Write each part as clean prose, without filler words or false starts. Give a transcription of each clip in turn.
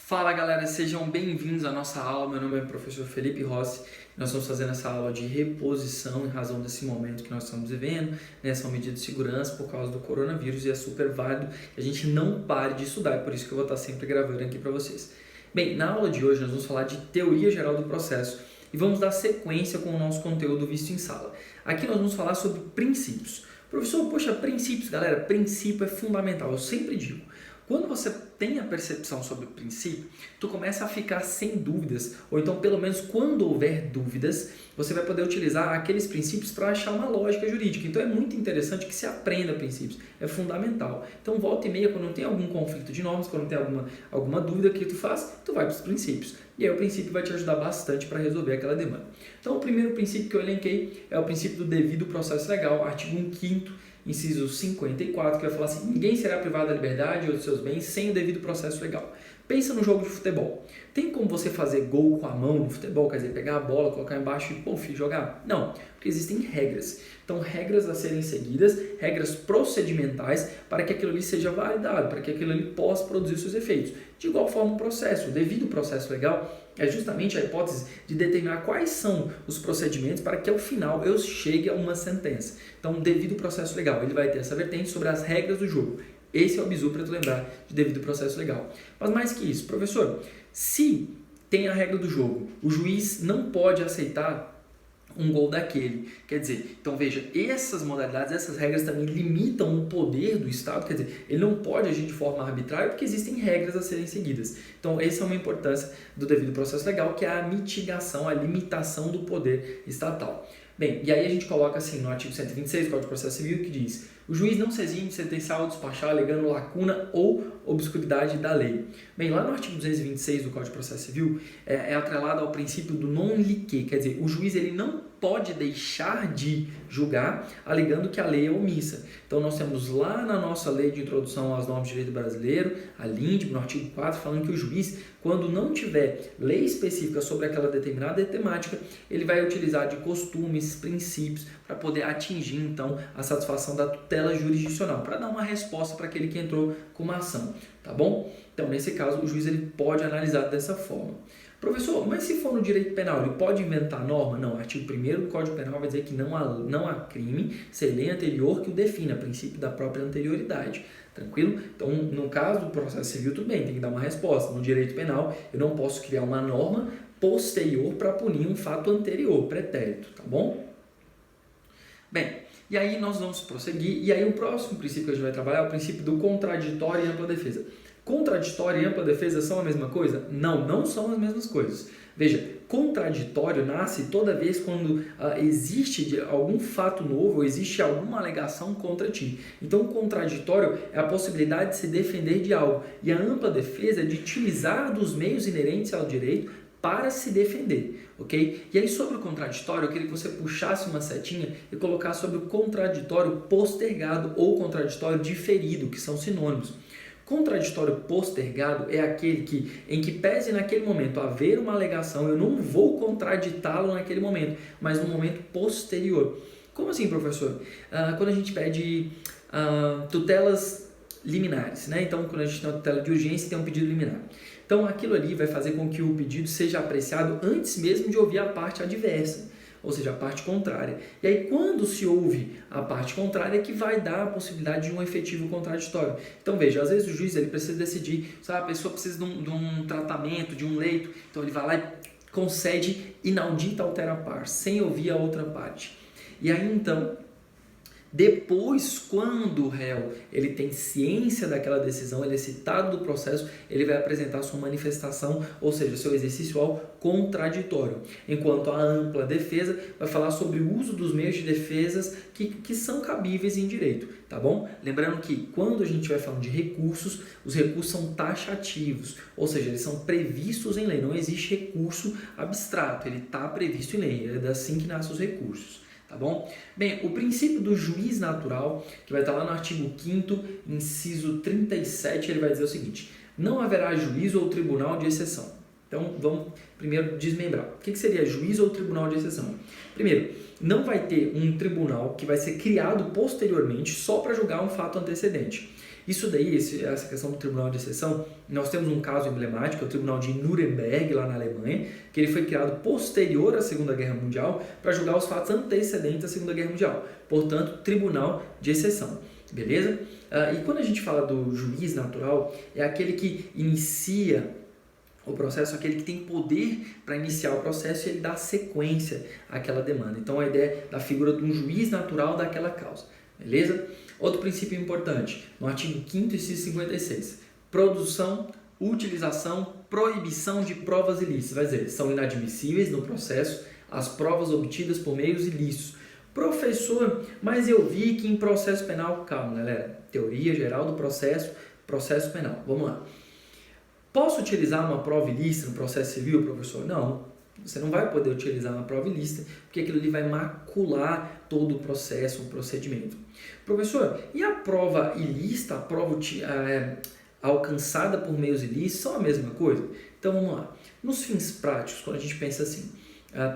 Fala galera, sejam bem-vindos à nossa aula. Meu nome é professor Felipe Rossi. Nós estamos fazendo essa aula de reposição em razão desse momento que nós estamos vivendo, né? São medidas de segurança por causa do coronavírus e é super válido que a gente não pare de estudar, é por isso que eu vou estar sempre gravando aqui para vocês. Bem, na aula de hoje nós vamos falar de teoria geral do processo e vamos dar sequência com o nosso conteúdo visto em sala. Aqui nós vamos falar sobre princípios. Professor, poxa, princípios, galera, princípio é fundamental, eu sempre digo. Quando você tem a percepção sobre o princípio, tu começa a ficar sem dúvidas, ou então pelo menos quando houver dúvidas, você vai poder utilizar aqueles princípios para achar uma lógica jurídica. Então é muito interessante que se aprenda princípios, é fundamental. Então volta e meia, quando tem algum conflito de normas, quando tem alguma dúvida que tu faz, tu vai para os princípios. E aí o princípio vai te ajudar bastante para resolver aquela demanda. Então o primeiro princípio que eu elenquei é o princípio do devido processo legal, artigo 5º, inciso 54, que vai falar assim: ninguém será privado da liberdade ou dos seus bens sem o devido processo legal. Pensa no jogo de futebol. Tem como você fazer gol com a mão no futebol? Quer dizer, pegar a bola, colocar embaixo e, puf, jogar? Não, porque existem regras. Então, regras a serem seguidas, regras procedimentais para que aquilo ali seja validado, para que aquilo ali possa produzir seus efeitos. De igual forma, o processo, o devido processo legal, é justamente a hipótese de determinar quais são os procedimentos para que ao final eu chegue a uma sentença. Então, devido processo legal, ele vai ter essa vertente sobre as regras do jogo. Esse é o bizu para tu lembrar de devido processo legal. Mas mais que isso, professor, se tem a regra do jogo, o juiz não pode aceitar um gol daquele. Quer dizer, então veja, essas modalidades, essas regras também limitam o poder do Estado, quer dizer, ele não pode agir de forma arbitrária porque existem regras a serem seguidas. Então, essa é uma importância do devido processo legal, que é a mitigação, a limitação do poder estatal. Bem, e aí a gente coloca assim no artigo 126 do Código de Processo Civil, que diz: o juiz não se exime de sentenciar ou despachar alegando lacuna ou obscuridade da lei. Bem, lá no artigo 226 do Código de Processo Civil é atrelado ao princípio do non liquer, quer dizer, o juiz ele não pode deixar de julgar alegando que a lei é omissa. Então nós temos lá na nossa lei de introdução às normas de direito brasileiro, a LINDB, no artigo 4, falando que o juiz, quando não tiver lei específica sobre aquela determinada temática, ele vai utilizar de costumes, princípios, para poder atingir então a satisfação da tutela jurisdicional, para dar uma resposta para aquele que entrou com uma ação, tá bom? Então nesse caso o juiz ele pode analisar dessa forma. Professor, mas se for no direito penal, ele pode inventar norma? Não, o artigo 1º do Código Penal vai dizer que não há crime sem lei anterior que o defina, princípio da própria anterioridade. Tranquilo? Então, no caso do processo civil, tudo bem, tem que dar uma resposta. No direito penal, eu não posso criar uma norma posterior para punir um fato anterior, pretérito, tá bom? Bem, e aí nós vamos prosseguir, e aí o próximo princípio que a gente vai trabalhar é o princípio do contraditório e ampla defesa. Contraditório e ampla defesa são a mesma coisa? Não, não são as mesmas coisas. Veja, contraditório nasce toda vez quando existe algum fato novo ou existe alguma alegação contra ti. Então, o contraditório é a possibilidade de se defender de algo. E a ampla defesa é de utilizar dos meios inerentes ao direito para se defender, ok? E aí, sobre o contraditório, eu queria que você puxasse uma setinha e colocasse sobre o contraditório postergado ou contraditório diferido, que são sinônimos. Contraditório postergado é aquele em que pese naquele momento haver uma alegação, eu não vou contraditá-lo naquele momento, mas no momento posterior. Como assim, professor? Quando a gente pede tutelas liminares, né? Então, quando a gente tem uma tutela de urgência, tem um pedido liminar. Então, aquilo ali vai fazer com que o pedido seja apreciado antes mesmo de ouvir a parte adversa, ou seja, a parte contrária. E aí, quando se ouve a parte contrária, é que vai dar a possibilidade de um efetivo contraditório. Então, veja, às vezes o juiz ele precisa decidir, sabe, a pessoa precisa de um tratamento, de um leito, então ele vai lá e concede inaudita altera par, sem ouvir a outra parte. E aí, então, depois, quando o réu ele tem ciência daquela decisão, ele é citado do processo, ele vai apresentar sua manifestação, ou seja, seu exercício ao contraditório. Enquanto a ampla defesa vai falar sobre o uso dos meios de defesa que são cabíveis em direito, tá bom? Lembrando que quando a gente vai falando de recursos, os recursos são taxativos, ou seja, eles são previstos em lei, não existe recurso abstrato, ele está previsto em lei, é assim que nascem os recursos. Tá bom? Bem, o princípio do juiz natural, que vai estar lá no artigo 5º, inciso 37, ele vai dizer o seguinte: não haverá juízo ou tribunal de exceção. Então, vamos primeiro desmembrar. O que seria juízo ou tribunal de exceção? Primeiro, não vai ter um tribunal que vai ser criado posteriormente só para julgar um fato antecedente. Isso daí, essa questão do tribunal de exceção, nós temos um caso emblemático, é o tribunal de Nuremberg, lá na Alemanha, que ele foi criado posterior à Segunda Guerra Mundial para julgar os fatos antecedentes à Segunda Guerra Mundial. Portanto, tribunal de exceção. Beleza? E quando a gente fala do juiz natural, é aquele que inicia o processo, aquele que tem poder para iniciar o processo e ele dá sequência àquela demanda. Então, a ideia da figura de um juiz natural daquela causa. Beleza? Outro princípio importante, no artigo 5º, inciso 56. Produção, utilização, proibição de provas ilícitas. Vai dizer, são inadmissíveis no processo as provas obtidas por meios ilícitos. Professor, mas eu vi que em processo penal... Calma, galera. Teoria geral do processo penal. Vamos lá. Posso utilizar uma prova ilícita no processo civil, professor? Não. Você não vai poder utilizar uma prova ilícita, porque aquilo ali vai macular todo o processo, o procedimento. Professor, e a prova ilícita, a prova alcançada por meios ilícitos, são a mesma coisa? Então vamos lá. Nos fins práticos, quando a gente pensa assim,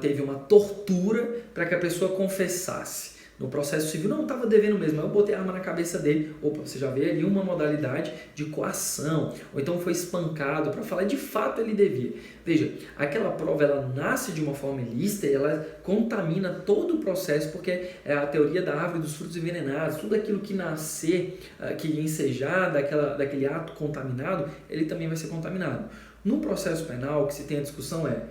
teve uma tortura para que a pessoa confessasse. No processo civil, não, estava devendo mesmo, eu botei a arma na cabeça dele. Opa, você já vê ali uma modalidade de coação, ou então foi espancado para falar de fato ele devia. Veja, aquela prova ela nasce de uma forma ilícita e ela contamina todo o processo, porque é a teoria da árvore dos frutos envenenados, tudo aquilo que nascer, que ensejar daquele ato contaminado, ele também vai ser contaminado. No processo penal, o que se tem a discussão é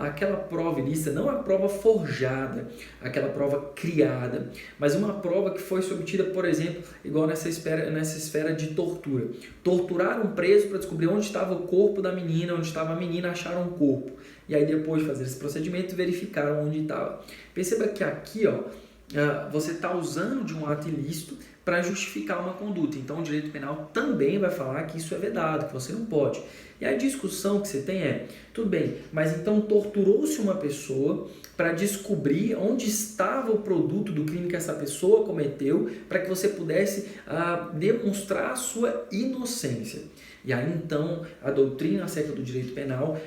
aquela prova ilícita, não a prova forjada, aquela prova criada, mas uma prova que foi obtida, por exemplo, igual nessa esfera de tortura. Torturaram um preso para descobrir onde estava o corpo da menina, onde estava a menina, acharam o corpo. E aí depois de fazer esse procedimento, verificaram onde estava. Perceba que aqui, você está usando de um ato ilícito para justificar uma conduta. Então, o direito penal também vai falar que isso é vedado, que você não pode. E a discussão que você tem é, tudo bem, mas então torturou-se uma pessoa para descobrir onde estava o produto do crime que essa pessoa cometeu, para que você pudesse demonstrar a sua inocência. E aí, então, a doutrina acerca do direito penal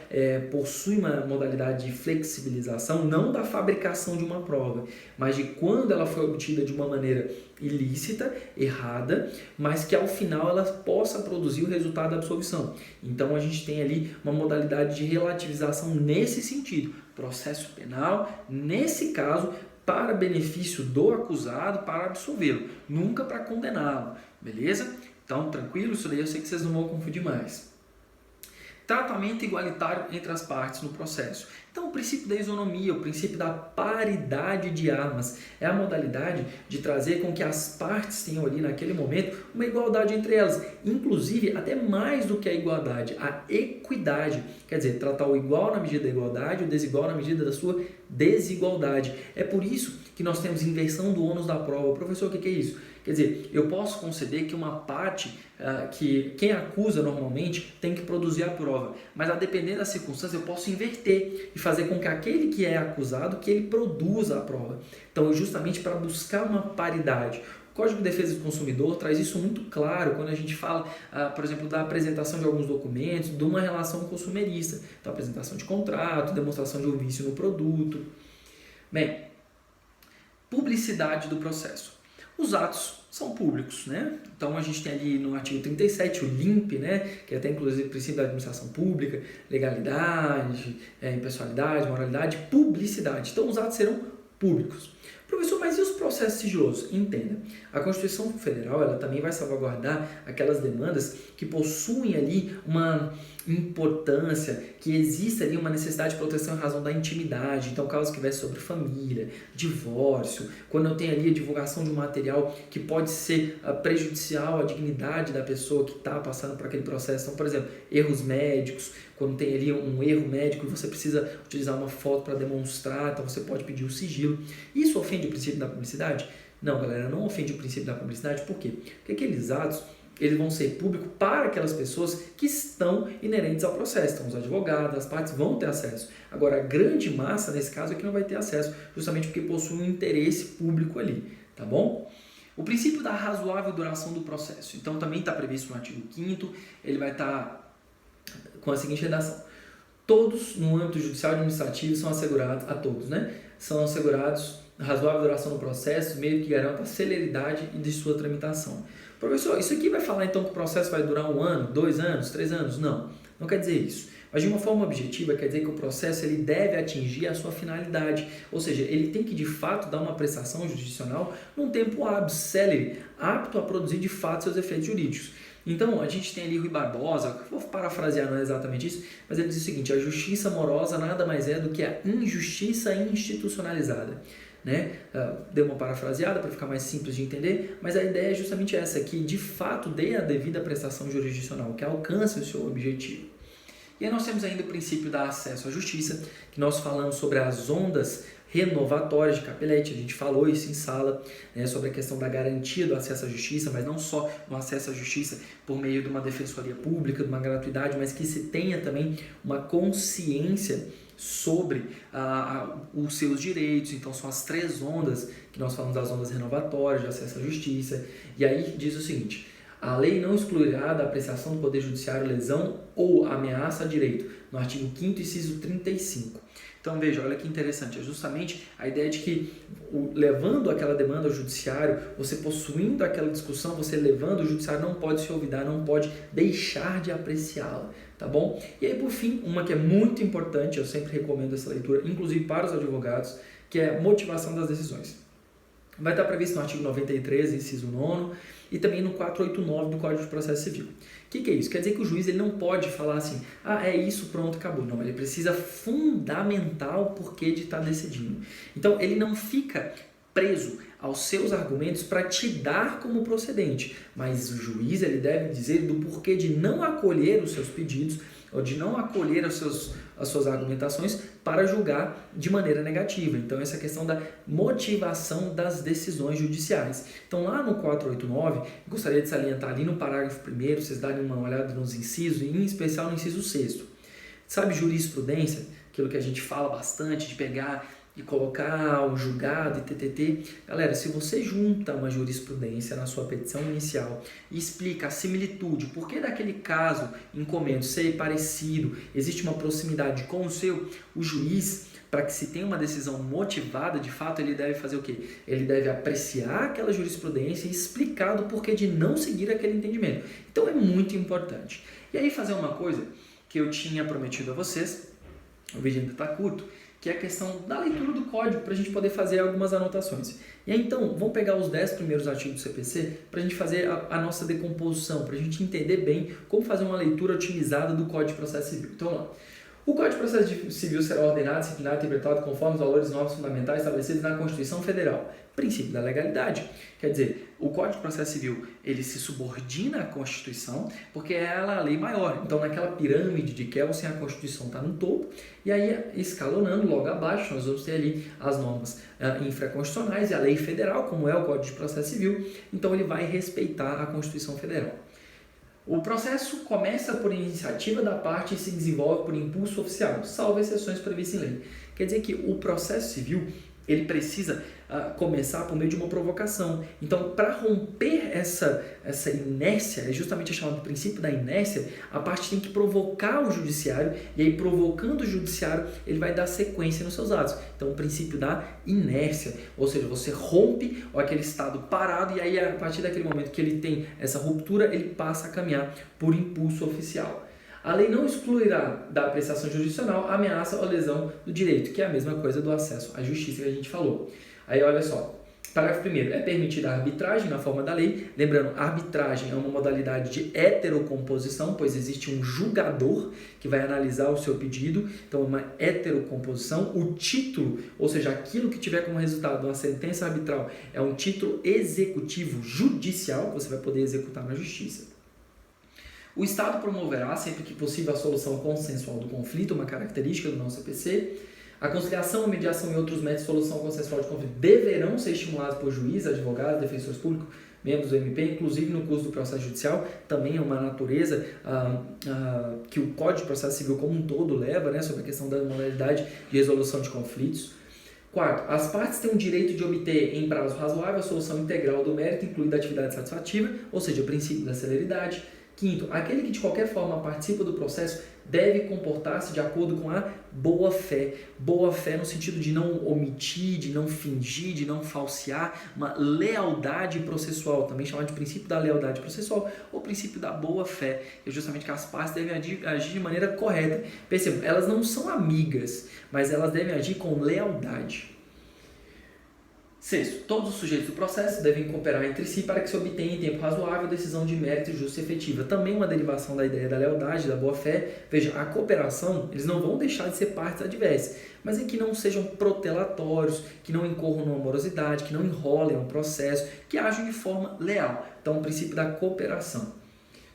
possui uma modalidade de flexibilização, não da fabricação de uma prova, mas de quando ela foi obtida de uma maneira ilícita, errada, mas que ao final ela possa produzir o resultado da absolvição. Então, a gente tem ali uma modalidade de relativização nesse sentido. Processo penal, nesse caso, para benefício do acusado, para absolvê-lo, nunca para condená-lo, beleza? Então, tranquilo, isso daí eu sei que vocês não vão confundir mais. Tratamento igualitário entre as partes no processo. Então, o princípio da isonomia, o princípio da paridade de armas, é a modalidade de trazer com que as partes tenham ali naquele momento uma igualdade entre elas, inclusive até mais do que a igualdade, a equidade, quer dizer, tratar o igual na medida da igualdade, o desigual na medida da sua desigualdade. É por isso que nós temos inversão do ônus da prova. Professor, o que é isso? Quer dizer, eu posso conceder que uma parte, que quem acusa normalmente tem que produzir a prova, mas a depender da circunstância eu posso inverter e fazer com que aquele que é acusado, que ele produza a prova. Então, justamente para buscar uma paridade. O Código de Defesa do Consumidor traz isso muito claro quando a gente fala, por exemplo, da apresentação de alguns documentos, de uma relação consumerista. Então, apresentação de contrato, demonstração de um vício no produto. Bem, publicidade do processo. Os atos são públicos, né? Então a gente tem ali no artigo 37 o LIMP, né? Que é até inclusive o princípio da administração pública, legalidade, impessoalidade, moralidade, publicidade. Então os atos serão públicos. Professor, mas e os processos sigilosos? Entenda, a Constituição Federal ela também vai salvaguardar aquelas demandas que possuem ali uma importância, que existe ali uma necessidade de proteção em razão da intimidade. Então, caso que sobre família, divórcio, quando eu tenho ali a divulgação de um material que pode ser prejudicial à dignidade da pessoa que está passando por aquele processo. Então, por exemplo, erros médicos, quando tem ali um erro médico e você precisa utilizar uma foto para demonstrar, então você pode pedir o sigilo. Isso ofende o princípio da publicidade? Não, galera, não ofende o princípio da publicidade. Por quê? Porque aqueles atos eles vão ser públicos para aquelas pessoas que estão inerentes ao processo. Então, os advogados, as partes vão ter acesso. Agora, a grande massa, nesse caso, é que não vai ter acesso, justamente porque possui um interesse público ali, tá bom? O princípio da razoável duração do processo. Então, também está previsto no artigo 5º, ele vai estar com a seguinte redação. Todos, no âmbito judicial e administrativo, são assegurados, a todos, né? São assegurados razoável duração do processo, meio que garanta a celeridade e de sua tramitação. Professor, isso aqui vai falar então que o processo vai durar 1 ano, 2 anos, 3 anos? Não, não quer dizer isso. Mas de uma forma objetiva, quer dizer que o processo ele deve atingir a sua finalidade, ou seja, ele tem que de fato dar uma prestação jurisdicional num tempo hábil, célere, apto a produzir de fato seus efeitos jurídicos. Então, a gente tem ali Rui Barbosa, vou parafrasear, não é exatamente isso, mas ele diz o seguinte: a justiça amorosa nada mais é do que a injustiça institucionalizada. Né? Deu uma parafraseada para ficar mais simples de entender, mas a ideia é justamente essa, que de fato dê a devida prestação jurisdicional, que alcance o seu objetivo. E aí nós temos ainda o princípio da acesso à justiça, que nós falamos sobre as ondas renovatórias de Capelletti, a gente falou isso em sala, né, sobre a questão da garantia do acesso à justiça, mas não só no acesso à justiça por meio de uma defensoria pública, de uma gratuidade, mas que se tenha também uma consciência sobre os seus direitos. Então são as 3 ondas que nós falamos, das ondas renovatórias de acesso à justiça, e aí diz o seguinte: a lei não excluirá da apreciação do Poder Judiciário lesão ou ameaça a direito, no artigo 5º, inciso 35. Então veja, olha que interessante, é justamente a ideia de que levando aquela demanda ao judiciário, você possuindo aquela discussão, você levando o judiciário não pode se olvidar, não pode deixar de apreciá-la, tá bom? E aí por fim, uma que é muito importante, eu sempre recomendo essa leitura, inclusive para os advogados, que é motivação das decisões. Vai estar previsto no artigo 93, inciso 9º, e também no 489 do Código de Processo Civil. O que é isso? Quer dizer que o juiz ele não pode falar assim, é isso, pronto, acabou. Não, ele precisa fundamentar o porquê de estar decidindo. Então, ele não fica preso aos seus argumentos para te dar como procedente, mas o juiz ele deve dizer do porquê de não acolher os seus pedidos ou de não acolher as suas argumentações para julgar de maneira negativa. Então, essa questão da motivação das decisões judiciais. Então, lá no 489, gostaria de salientar ali no parágrafo 1º, vocês darem uma olhada nos incisos, e em especial no inciso 6º. Sabe jurisprudência? Aquilo que a gente fala bastante, de pegar e colocar o julgado e TTT. Galera, se você junta uma jurisprudência na sua petição inicial e explica a similitude, por que daquele caso incomendo ser parecido, existe uma proximidade com o seu, o juiz, para que se tenha uma decisão motivada, de fato, ele deve fazer o quê? Ele deve apreciar aquela jurisprudência e explicar do porquê de não seguir aquele entendimento. Então é muito importante. E aí fazer uma coisa que eu tinha prometido a vocês, o vídeo ainda está curto, que é a questão da leitura do código, para a gente poder fazer algumas anotações. E aí, então, vamos pegar os 10 primeiros artigos do CPC para a gente fazer a nossa decomposição, para a gente entender bem como fazer uma leitura otimizada do Código de Processo Civil. Então, vamos lá. O Código de Processo Civil será ordenado, disciplinado e interpretado conforme os valores e normas fundamentais estabelecidos na Constituição Federal. Princípio da legalidade. Quer dizer, o Código de Processo Civil ele se subordina à Constituição porque ela é a lei maior. Então, naquela pirâmide de Kelsen, a Constituição está no topo e aí, escalonando logo abaixo, nós vamos ter ali as normas infraconstitucionais e a lei federal, como é o Código de Processo Civil. Então, ele vai respeitar a Constituição Federal. O processo começa por iniciativa da parte e se desenvolve por impulso oficial, salvo exceções previstas em lei. Quer dizer que o processo civil ele precisa começar por meio de uma provocação. Então, para romper essa inércia, é justamente chamado princípio da inércia, a parte tem que provocar o judiciário, e aí provocando o judiciário, ele vai dar sequência nos seus atos. Então, o princípio da inércia, ou seja, você rompe aquele estado parado, e aí a partir daquele momento que ele tem essa ruptura, ele passa a caminhar por impulso oficial. A lei não excluirá da apreciação jurisdicional a ameaça ou lesão do direito, que é a mesma coisa do acesso à justiça que a gente falou. Aí olha só, parágrafo 1º, é permitida a arbitragem na forma da lei. Lembrando, a arbitragem é uma modalidade de heterocomposição, pois existe um julgador que vai analisar o seu pedido, então é uma heterocomposição. O título, ou seja, aquilo que tiver como resultado uma sentença arbitral, é um título executivo judicial, que você vai poder executar na justiça. O Estado promoverá, sempre que possível, a solução consensual do conflito, uma característica do nosso CPC. A conciliação, a mediação e outros métodos de solução consensual de conflito deverão ser estimulados por juízes, advogados, defensores públicos, membros do MP, inclusive no curso do processo judicial. Também é uma natureza que o Código de Processo Civil como um todo leva, né, sobre a questão da modalidade de resolução de conflitos. Quarto, as partes têm o direito de obter em prazo razoável a solução integral do mérito, incluindo a atividade satisfativa, ou seja, o princípio da celeridade. Quinto, aquele que de qualquer forma participa do processo deve comportar-se de acordo com a boa-fé. Boa-fé no sentido de não omitir, de não fingir, de não falsear, uma lealdade processual, também chamado de princípio da lealdade processual ou princípio da boa-fé, é justamente que as partes devem agir de maneira correta. Percebam, elas não são amigas, mas elas devem agir com lealdade. Sexto, todos os sujeitos do processo devem cooperar entre si para que se obtenha em tempo razoável decisão de mérito justa e efetiva. Também uma derivação da ideia da lealdade, da boa-fé. Veja, a cooperação, eles não vão deixar de ser partes adversas, mas em que não sejam protelatórios, que não incorram numa morosidade, que não enrolem o processo, que ajam de forma leal. Então, o princípio da cooperação.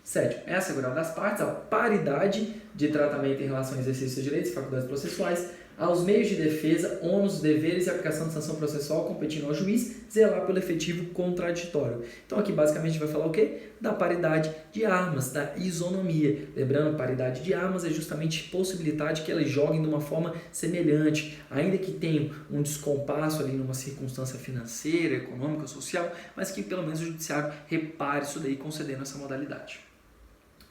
Sétimo, é assegurada às partes a paridade de tratamento em relação ao exercício dos direitos e faculdades processuais, aos meios de defesa, ônus, deveres e aplicação de sanção processual competindo ao juiz zelar pelo efetivo contraditório. Então aqui basicamente a gente vai falar o quê? Da paridade de armas, da isonomia. Lembrando, paridade de armas é justamente possibilitar de que elas joguem de uma forma semelhante, ainda que tenham um descompasso ali numa circunstância financeira, econômica, social, mas que pelo menos o judiciário repare isso daí concedendo essa modalidade.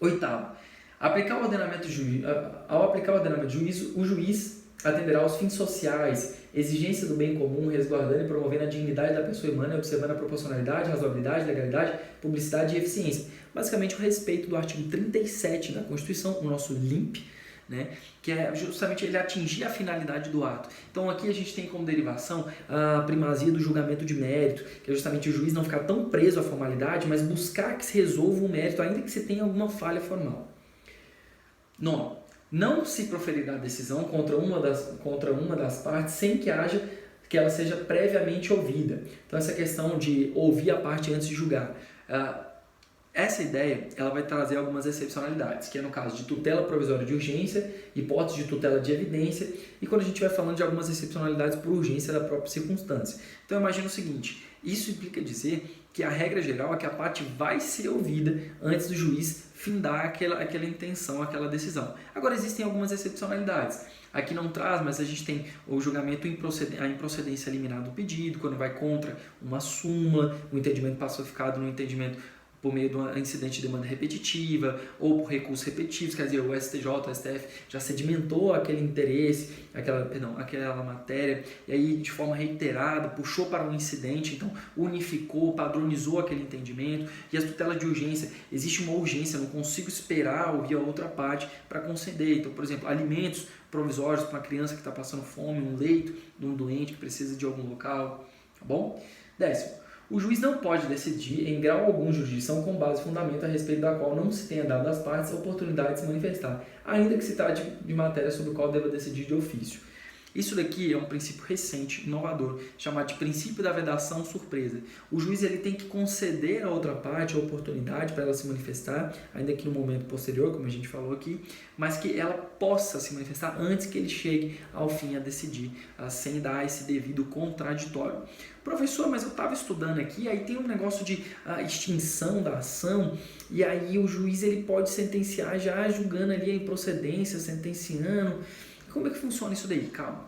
Oitavo, ao aplicar o ordenamento de juízo, o juiz atenderá aos fins sociais, exigência do bem comum, resguardando e promovendo a dignidade da pessoa humana, observando a proporcionalidade, razoabilidade, legalidade, publicidade e eficiência. Basicamente, o respeito do artigo 37 da Constituição, o nosso LIMP, né, que é justamente ele atingir a finalidade do ato. Então aqui a gente tem como derivação a primazia do julgamento de mérito, que é justamente o juiz não ficar tão preso à formalidade, mas buscar que se resolva o mérito, ainda que se tenha alguma falha formal. Nono, não se proferirá decisão contra uma das partes sem que ela seja previamente ouvida. Então essa questão de ouvir a parte antes de julgar. Essa ideia ela vai trazer algumas excepcionalidades, que é no caso de tutela provisória de urgência, hipótese de tutela de evidência, e quando a gente vai falando de algumas excepcionalidades por urgência da própria circunstância. Então imagina o seguinte, isso implica dizer que a regra geral é que a parte vai ser ouvida antes do juiz findar aquela intenção, aquela decisão. Agora existem algumas excepcionalidades. Aqui não traz, mas a gente tem o julgamento a improcedência liminar do pedido, quando vai contra uma súmula, o entendimento pacificado no entendimento por meio de um incidente de demanda repetitiva ou por recursos repetitivos, quer dizer, o STJ, o STF já sedimentou aquele interesse, aquela matéria, e aí de forma reiterada puxou para um incidente, então unificou, padronizou aquele entendimento, e as tutelas de urgência, existe uma urgência, não consigo esperar ouvir a outra parte para conceder. Então, por exemplo, alimentos provisórios para uma criança que está passando fome, um leito de um doente que precisa de algum local, tá bom? 10º, o juiz não pode decidir em grau algum de jurisdição com base e fundamento a respeito da qual não se tenha dado às partes a oportunidade de se manifestar, ainda que se trate de matéria sobre a qual deva decidir de ofício. Isso daqui é um princípio recente, inovador, chamado de princípio da vedação surpresa. O juiz ele tem que conceder à outra parte a oportunidade para ela se manifestar, ainda que no momento posterior, como a gente falou aqui, mas que ela possa se manifestar antes que ele chegue ao fim a decidir, sem dar esse devido contraditório. Professor, mas eu estava estudando aqui, aí tem um negócio de extinção da ação, e aí o juiz ele pode sentenciar já julgando ali a improcedência, sentenciando. Como é que funciona isso daí? Calma.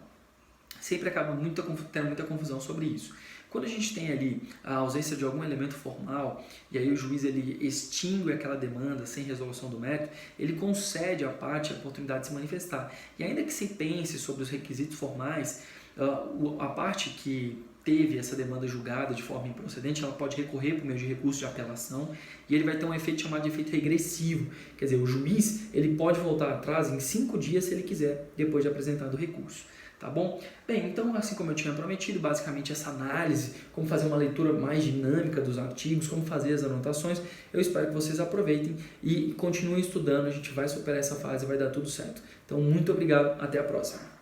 Sempre acaba tendo muita confusão sobre isso. Quando a gente tem ali a ausência de algum elemento formal, e aí o juiz ele extingue aquela demanda sem resolução do mérito, ele concede à parte a oportunidade de se manifestar. E ainda que se pense sobre os requisitos formais, a parte que teve essa demanda julgada de forma improcedente, ela pode recorrer por meio de recurso de apelação e ele vai ter um efeito chamado de efeito regressivo. Quer dizer, o juiz ele pode voltar atrás em 5 dias se ele quiser, depois de apresentado o recurso. Tá bom? Bem, então, assim como eu tinha prometido, basicamente essa análise, como fazer uma leitura mais dinâmica dos artigos, como fazer as anotações, eu espero que vocês aproveitem e continuem estudando, a gente vai superar essa fase, vai dar tudo certo. Então, muito obrigado, até a próxima.